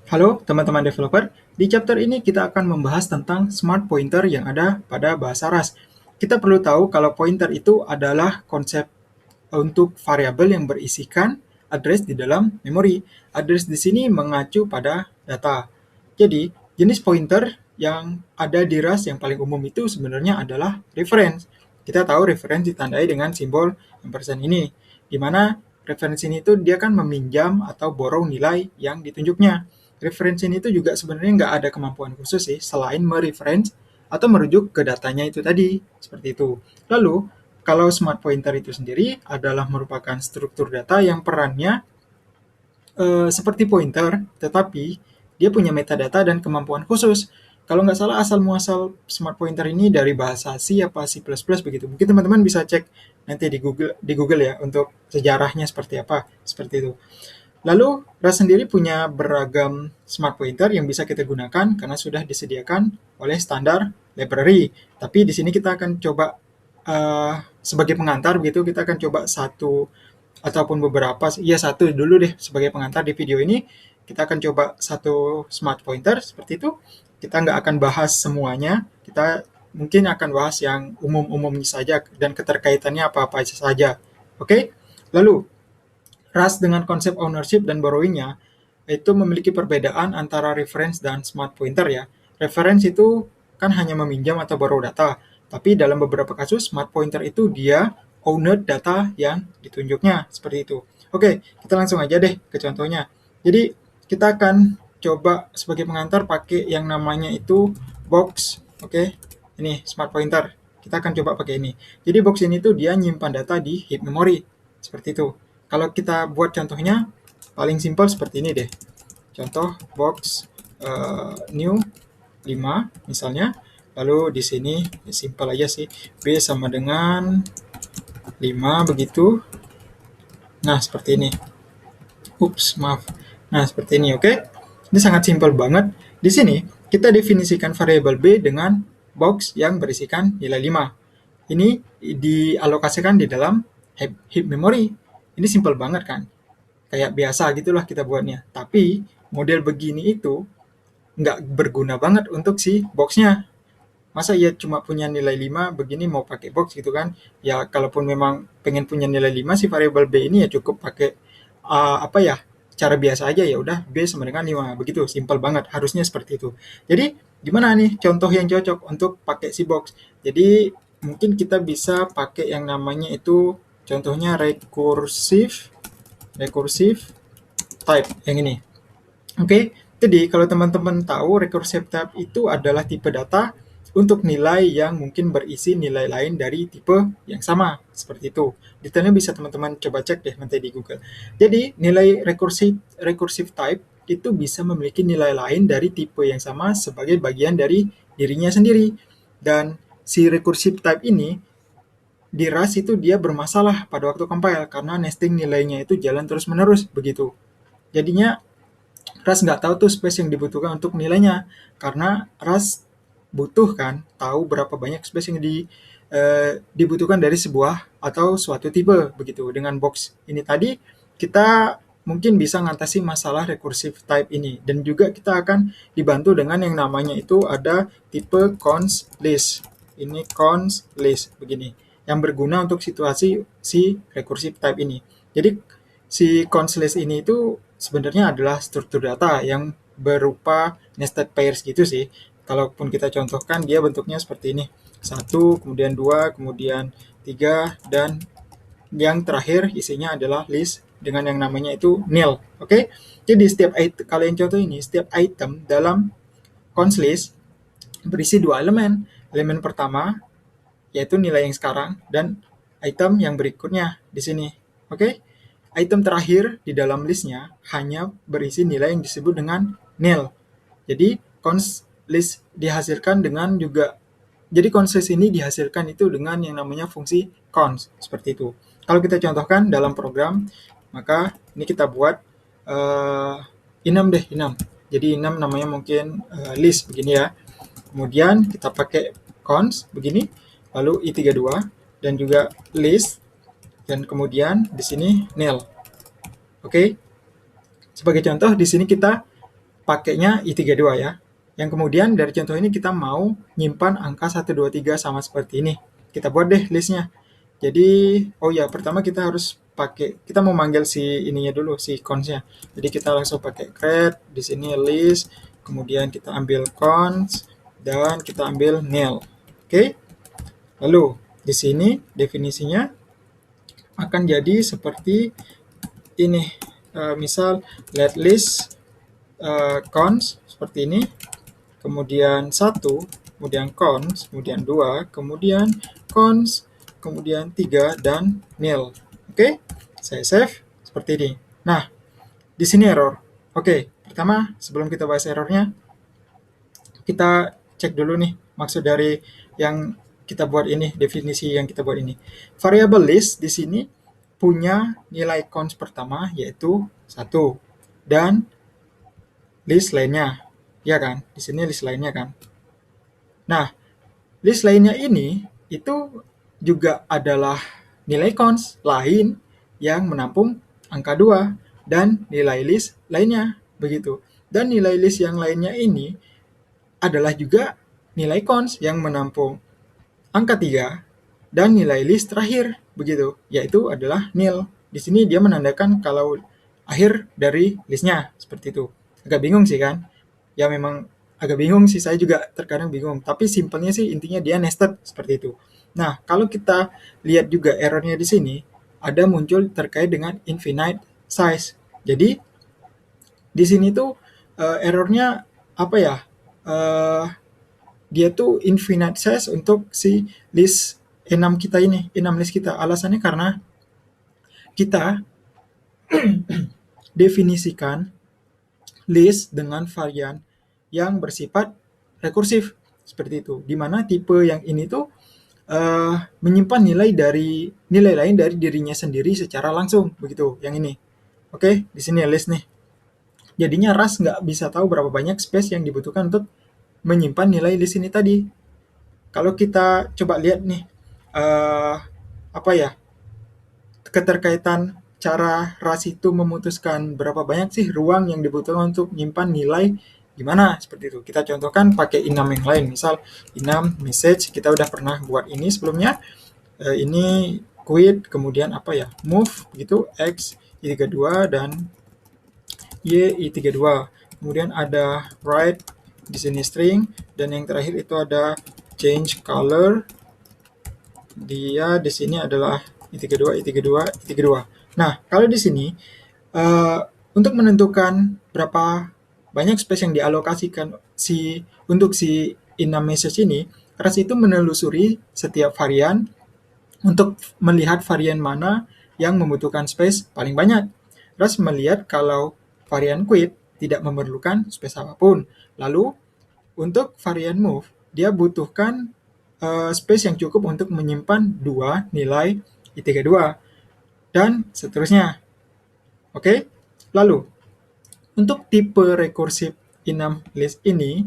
Halo teman-teman developer, di chapter ini kita akan membahas tentang smart pointer yang ada pada bahasa Rust. Kita perlu tahu kalau pointer itu adalah konsep untuk variabel yang berisikan address di dalam memori. Address di sini mengacu pada data. Jadi, jenis pointer yang ada di Rust yang paling umum itu sebenarnya adalah reference. Kita tahu reference ditandai dengan simbol ampersand ini, di mana reference ini itu dia kan meminjam atau borrow nilai yang ditunjuknya. Reference ini itu juga sebenarnya nggak ada kemampuan khusus sih, selain mereference atau merujuk ke datanya itu tadi, seperti itu. Lalu, kalau smart pointer itu sendiri adalah merupakan struktur data yang perannya seperti pointer, tetapi dia punya metadata dan kemampuan khusus. Kalau nggak salah asal-muasal smart pointer ini dari bahasa C apa C++ begitu. Mungkin teman-teman bisa cek nanti di Google ya untuk sejarahnya seperti apa, seperti itu. Lalu Rust sendiri punya beragam smart pointer yang bisa kita gunakan karena sudah disediakan oleh standar library. Tapi di sini kita akan coba sebagai pengantar begitu, kita akan coba satu ataupun beberapa, ya satu dulu deh sebagai pengantar di video ini. Kita akan coba satu smart pointer seperti itu. Kita nggak akan bahas semuanya, kita mungkin akan bahas yang umum-umumnya saja dan keterkaitannya apa-apa saja. Oke? Lalu, Rust dengan konsep ownership dan borrowing-nya itu memiliki perbedaan antara reference dan smart pointer ya. Reference itu kan hanya meminjam atau borrow data, tapi dalam beberapa kasus smart pointer itu dia owner data yang ditunjuknya, seperti itu. Oke, kita langsung aja deh ke contohnya. Jadi kita akan coba sebagai pengantar pakai yang namanya itu box. Oke, ini smart pointer. Kita akan coba pakai ini. Jadi box ini tuh dia nyimpan data di heap memory, seperti itu. Kalau kita buat contohnya, paling simpel seperti ini deh. Contoh box new 5 misalnya. Lalu di sini ya simpel aja sih. B sama dengan 5 begitu. Nah, seperti ini. Ups, maaf. Nah, seperti ini, oke? Ini sangat simpel banget. Di sini kita definisikan variabel B dengan box yang berisikan nilai 5. Ini dialokasikan di dalam heap memory. Ini simpel banget kan? Kayak biasa gitulah kita buatnya. Tapi model begini itu nggak berguna banget untuk si boxnya. Masa ya cuma punya nilai 5 begini mau pakai box gitu kan? Ya kalaupun memang pengen punya nilai 5 si variabel B ini ya cukup pakai apa ya? Cara biasa aja ya udah B sama dengan 5 begitu, simpel banget. Harusnya seperti itu. Jadi gimana nih contoh yang cocok untuk pakai si box? Jadi mungkin kita bisa pakai yang namanya itu contohnya recursive type yang ini. Oke, jadi kalau teman-teman tahu recursive type itu adalah tipe data untuk nilai yang mungkin berisi nilai lain dari tipe yang sama, seperti itu. Detailnya bisa teman-teman coba cek deh nanti di Google. Jadi nilai recursive type itu bisa memiliki nilai lain dari tipe yang sama sebagai bagian dari dirinya sendiri. Dan si recursive type ini di Rust itu dia bermasalah pada waktu compile karena nesting nilainya itu jalan terus-menerus begitu. Jadinya Rust nggak tahu tuh space yang dibutuhkan untuk nilainya karena Rust butuh kan tahu berapa banyak space yang dibutuhkan dari sebuah atau suatu tipe begitu. Dengan box ini tadi kita mungkin bisa mengatasi masalah recursive type ini dan juga kita akan dibantu dengan yang namanya itu ada tipe cons list. Ini cons list begini yang berguna untuk situasi si recursive type ini. Jadi si cons list ini itu sebenarnya adalah struktur data yang berupa nested pairs gitu sih. Kalaupun kita contohkan dia bentuknya seperti ini. 1, kemudian 2, kemudian 3, dan yang terakhir isinya adalah list dengan yang namanya itu nil. Oke? Jadi setiap item, kalian contoh ini, setiap item dalam cons list berisi dua elemen. Elemen pertama yaitu nilai yang sekarang dan item yang berikutnya di sini. Oke? Item terakhir di dalam listnya hanya berisi nilai yang disebut dengan nil. Jadi cons list dihasilkan dengan juga jadi cons list ini dihasilkan itu dengan yang namanya fungsi cons seperti itu. Kalau kita contohkan dalam program, maka ini kita buat enum deh, enum. Jadi enum namanya mungkin list begini ya. Kemudian kita pakai cons begini, lalu i32 dan juga list dan kemudian di sini nil. Oke. Sebagai contoh di sini kita pakainya I32 ya. Yang kemudian dari contoh ini kita mau nyimpan angka 1, 2, 3 sama seperti ini. Kita buat deh listnya. Jadi, oh ya, pertama kita harus kita mau manggil si ininya dulu, si cons-nya. Jadi kita langsung pakai create, di sini list, kemudian kita ambil cons, dan kita ambil nil. Oke? Lalu, di sini definisinya akan jadi seperti ini. Misal, let list cons, seperti ini. Kemudian 1, kemudian cons, kemudian 2, kemudian cons, kemudian 3, dan nil. Oke, saya save seperti ini. Nah, di sini error. Oke, pertama sebelum kita bahas errornya, kita cek dulu nih maksud dari yang kita buat ini, definisi yang kita buat ini. Variable list di sini punya nilai cons pertama yaitu 1 dan list lainnya. Ya kan? Di sini list lainnya kan. Nah, list lainnya ini itu juga adalah nilai cons lain yang menampung angka 2 dan nilai list lainnya, begitu. Dan nilai list yang lainnya ini adalah juga nilai cons yang menampung angka 3 dan nilai list terakhir, begitu, yaitu adalah nil. Di sini dia menandakan kalau akhir dari listnya, seperti itu. Agak bingung sih kan? Ya memang agak bingung sih, saya juga terkadang bingung. Tapi simpelnya sih intinya dia nested, seperti itu. Nah, kalau kita lihat juga errornya di sini, ada muncul terkait dengan infinite size. Jadi, di sini tuh errornya apa ya? Dia tuh infinite size untuk si list enam kita ini, enam list kita. Alasannya karena kita definisikan list dengan varian yang bersifat rekursif, seperti itu. Di mana tipe yang ini tuh menyimpan nilai lain dari dirinya sendiri secara langsung, begitu. Yang ini, oke, di sini list nih. Jadinya Rust nggak bisa tahu berapa banyak space yang dibutuhkan untuk menyimpan nilai list ini tadi. Kalau kita coba lihat nih, apa ya, keterkaitan cara Rust itu memutuskan berapa banyak sih ruang yang dibutuhkan untuk menyimpan nilai gimana, seperti itu. Kita contohkan pakai enum yang lain, misal enum message, kita udah pernah buat ini sebelumnya. Ini quit, kemudian apa ya, move gitu, x i32 dan y i32. Kemudian ada write, di sini string, dan yang terakhir itu ada change color. Dia di sini adalah i32, i32, i32. Nah, kalau di sini untuk menentukan berapa banyak space yang dialokasikan untuk si enum message ini, Rust itu menelusuri setiap varian untuk melihat varian mana yang membutuhkan space paling banyak. Rust melihat kalau varian quit tidak memerlukan space apapun. Lalu untuk varian move, dia butuhkan space yang cukup untuk menyimpan 2 nilai i32 dan seterusnya. Oke? Lalu untuk tipe rekursif enum list ini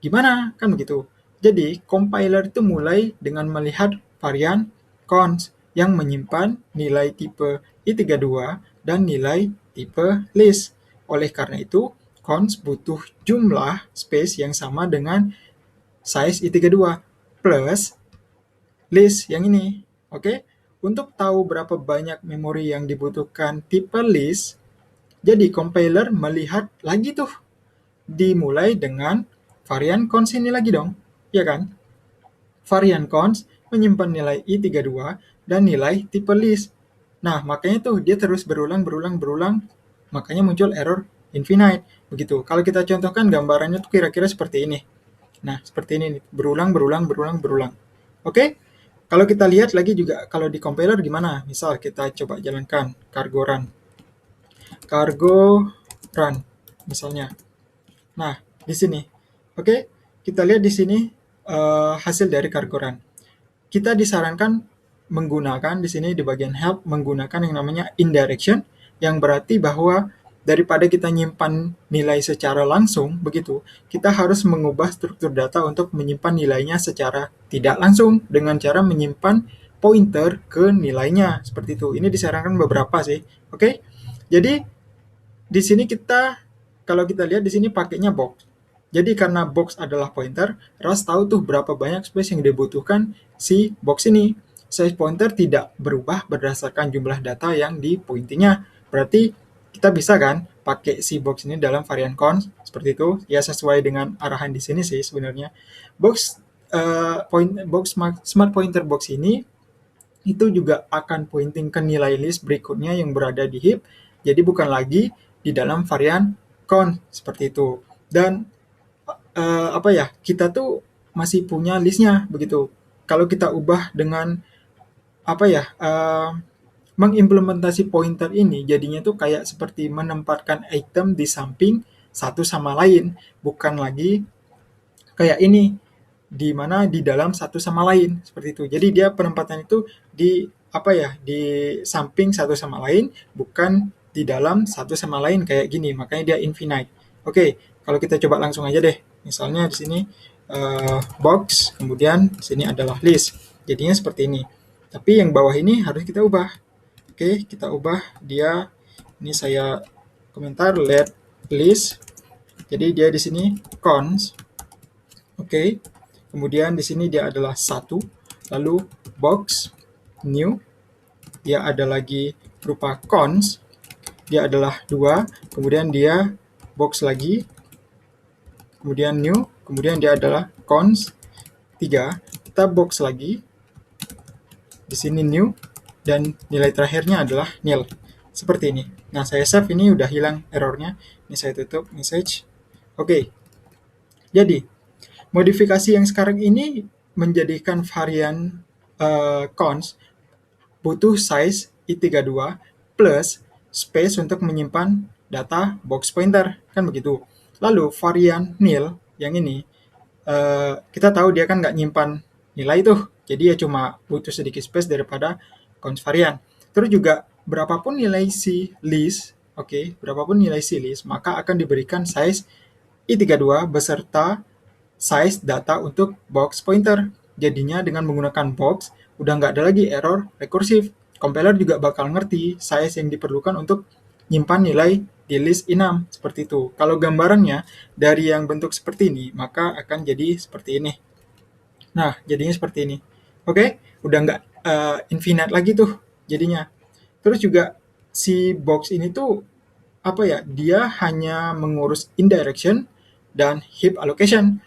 gimana? Kan begitu. Jadi compiler itu mulai dengan melihat varian cons yang menyimpan nilai tipe i32 dan nilai tipe list. Oleh karena itu, cons butuh jumlah space yang sama dengan size i32 plus list yang ini. Oke? Untuk tahu berapa banyak memori yang dibutuhkan tipe list, jadi compiler melihat lagi tuh, dimulai dengan varian cons ini lagi dong, ya kan? Varian cons menyimpan nilai i32 dan nilai tipe list. Nah, makanya tuh dia terus berulang, makanya muncul error infinite, begitu. Kalau kita contohkan gambarannya tuh kira-kira seperti ini. Nah, seperti ini, berulang. Oke? Kalau kita lihat lagi juga, kalau di compiler gimana? Misal kita coba jalankan cargo run, misalnya. Nah, di sini. Oke, kita lihat di sini hasil dari cargo run. Kita disarankan menggunakan di sini di bagian help menggunakan yang namanya indirection, yang berarti bahwa daripada kita nyimpan nilai secara langsung begitu, kita harus mengubah struktur data untuk menyimpan nilainya secara tidak langsung dengan cara menyimpan pointer ke nilainya, seperti itu. Ini disarankan beberapa sih. Oke. Jadi di sini kita kalau kita lihat di sini pakainya box. Jadi karena box adalah pointer, Rust tahu tuh berapa banyak space yang dibutuhkan si box ini. Size pointer tidak berubah berdasarkan jumlah data yang dipointinya. Berarti kita bisa kan pakai si box ini dalam varian cons seperti itu. Ya sesuai dengan arahan di sini sih sebenarnya. Smart pointer box ini itu juga akan pointing ke nilai list berikutnya yang berada di heap. Jadi bukan lagi di dalam varian count seperti itu. Dan kita tuh masih punya listnya begitu. Kalau kita ubah dengan mengimplementasi pointer ini jadinya tuh kayak seperti menempatkan item di samping satu sama lain, bukan lagi kayak ini di mana di dalam satu sama lain seperti itu. Jadi dia penempatan itu di di samping satu sama lain, bukan di dalam satu sama lain kayak gini. Makanya dia infinite. Oke, kalau kita coba langsung aja deh. Misalnya di sini box, kemudian di sini adalah list. Jadinya seperti ini. Tapi yang bawah ini harus kita ubah. Oke, kita ubah dia. Ini saya komentar let list. Jadi dia di sini cons. Oke. Kemudian di sini dia adalah 1, lalu box new, dia ada lagi berupa cons, dia adalah 2, kemudian dia box lagi, kemudian new, kemudian dia adalah cons 3, kita box lagi, di sini new, dan nilai terakhirnya adalah nil. Seperti ini. Nah, saya save, ini udah hilang errornya. Ini saya tutup, message. Oke. Jadi, modifikasi yang sekarang ini menjadikan varian cons butuh size i32 plus space untuk menyimpan data box pointer, kan begitu. Lalu varian nil yang ini, kita tahu dia kan nggak nyimpan nilai tuh, jadi ya cuma butuh sedikit space daripada cons varian. Terus juga berapapun nilai si list, berapapun nilai si list, maka akan diberikan size i32 beserta size data untuk box pointer. Jadinya dengan menggunakan box, udah nggak ada lagi error rekursif. Compiler juga bakal ngerti size yang diperlukan untuk nyimpan nilai di list i6, seperti itu. Kalau gambarannya dari yang bentuk seperti ini, maka akan jadi seperti ini. Nah, jadinya seperti ini. Oke, udah nggak infinite lagi tuh jadinya. Terus juga si box ini tuh dia hanya mengurus indirection dan heap allocation.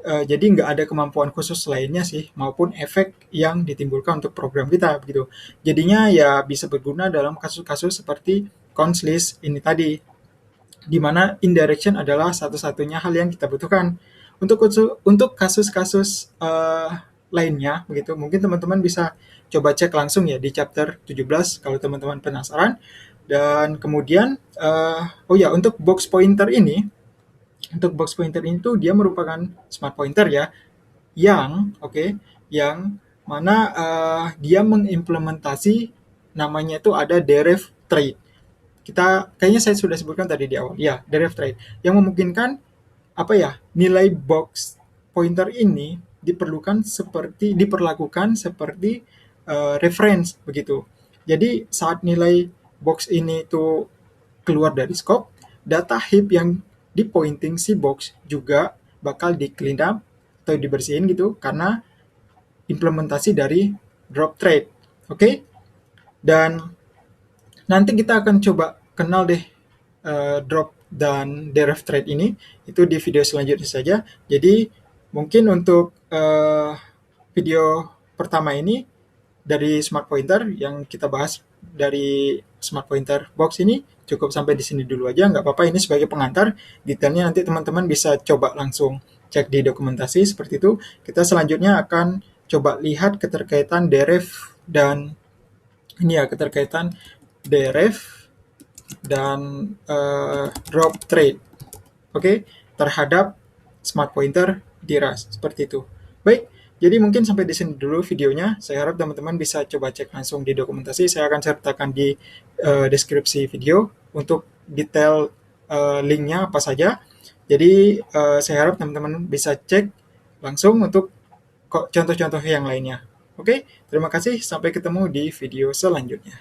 Jadi nggak ada kemampuan khusus lainnya sih, maupun efek yang ditimbulkan untuk program kita begitu. Jadinya ya bisa berguna dalam kasus-kasus seperti cons list ini tadi, di mana indirection adalah satu-satunya hal yang kita butuhkan. Untuk kasus-kasus lainnya begitu, mungkin teman-teman bisa coba cek langsung ya di chapter 17 kalau teman-teman penasaran. Dan kemudian untuk box pointer ini tuh dia merupakan smart pointer ya, yang mana dia mengimplementasi namanya itu ada derive trait. Kayaknya saya sudah sebutkan tadi di awal. Ya, derive trait yang memungkinkan nilai box pointer ini diperlakukan seperti reference begitu. Jadi saat nilai box ini itu keluar dari scope, data heap yang di pointing si box juga bakal di clean up atau dibersihin gitu karena implementasi dari drop trait. Oke? Dan nanti kita akan coba kenal deh drop dan derive trait ini itu di video selanjutnya saja. Jadi mungkin untuk video pertama ini dari smart pointer yang kita bahas dari smart pointer box ini cukup sampai di sini dulu aja, nggak apa-apa, ini sebagai pengantar. Detailnya nanti teman-teman bisa coba langsung cek di dokumentasi seperti itu. Kita selanjutnya akan coba lihat keterkaitan derive dan drop trait, terhadap smart pointer di Rust seperti itu. Baik. Jadi mungkin sampai di sini dulu videonya. Saya harap teman-teman bisa coba cek langsung di dokumentasi. Saya akan sertakan di deskripsi video untuk detail linknya apa saja. Jadi saya harap teman-teman bisa cek langsung untuk contoh-contoh yang lainnya. Oke, terima kasih. Sampai ketemu di video selanjutnya.